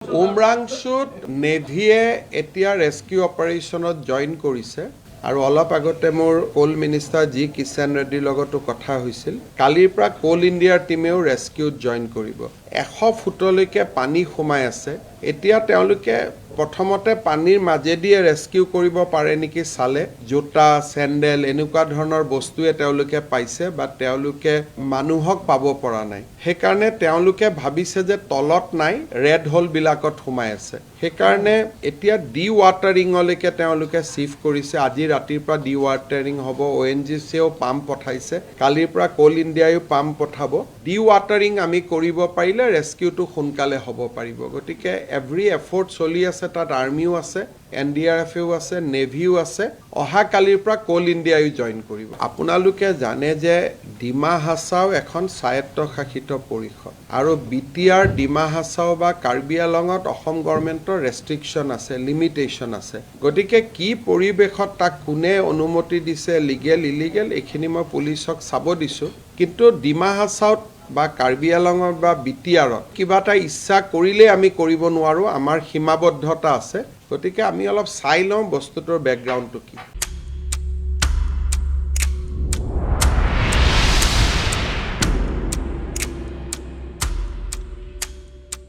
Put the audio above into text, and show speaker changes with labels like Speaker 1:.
Speaker 1: উমৰাংশুত নেভিয়ে এতিয়া rescue অপাৰেশ্যনত join কৰিছে আৰু অলপ আগতে মোৰ কোল মিনিষ্টাৰ জি কিষাণ ৰেড্ডিৰ লগতো কথা হৈছিল। কালিৰ পৰা কোল ইণ্ডিয়াৰ টিমেও ৰেস্কিউত জইন কৰিব। 100 ফুটলৈকে পানী সোমাই আছে। এতিয়া তেওঁলোকে প্ৰথমতে পানীৰ মাজেদিয়ে ৰেস্কিউ কৰিব পাৰে নেকি চালে। জোতা চেণ্ডেল এনেকুৱা ধৰণৰ বস্তুৱে তেওঁলোকে পাইছে বা তেওঁলোকে মানুহক পাব পৰা নাই। সেইকাৰণে তেওঁলোকে ভাবিছে যে তলত নাই, ৰেড হোলবিলাকত সোমাই আছে। সেইকাৰণে এতিয়া ডি ৱাটাৰিঙলৈকে তেওঁলোকে চিফ্ট কৰিছে। আজি ৰাতিৰ পৰা ডি ৱাটাৰিং হ'ব। ONGCয়েও পাম্প পঠাইছে। কালিৰ পৰা কোল ইণ্ডিয়ায়ো পাম্প পঠাব। ডি ৱাটাৰিং আমি কৰিব পাৰিলে ৰেস্কিউটো সোনকালে হ'ব পাৰিব। গতিকে এভৰি এফৰ্ট চলি আছে। তাত আৰ্মিও আছে, NDRFও আছে, নেভিও আছে। অহা কালিৰ পৰা কোল ইণ্ডিয়ায়ো জইন কৰিব। আপোনালোকে জানে যে ডিমা হাছাও এখন স্বায়ত্তশাসিত পৰিষদ আৰু BTR ডিমা হাছাও বা কাৰ্বি আংলঙত অসম গভৰ্ণমেণ্টৰ ৰেষ্ট্ৰিকশ্যন আছে, লিমিটেশ্যন আছে। গতিকে কি পৰিৱেশত তাক কোনে অনুমতি দিছে, লিগেল ইলিগেল, এইখিনি মই পুলিচক চাব দিছোঁ। কিন্তু ডিমা হাছাওত বা কাৰ্বি আংলঙত বা BTRত কিবা এটা ইচ্ছা কৰিলেই আমি কৰিব নোৱাৰোঁ। আমাৰ সীমাবদ্ধতা আছে। গতিকে আমি অলপ চাই লওঁ বস্তুটোৰ বেকগ্ৰাউণ্ডটো কি।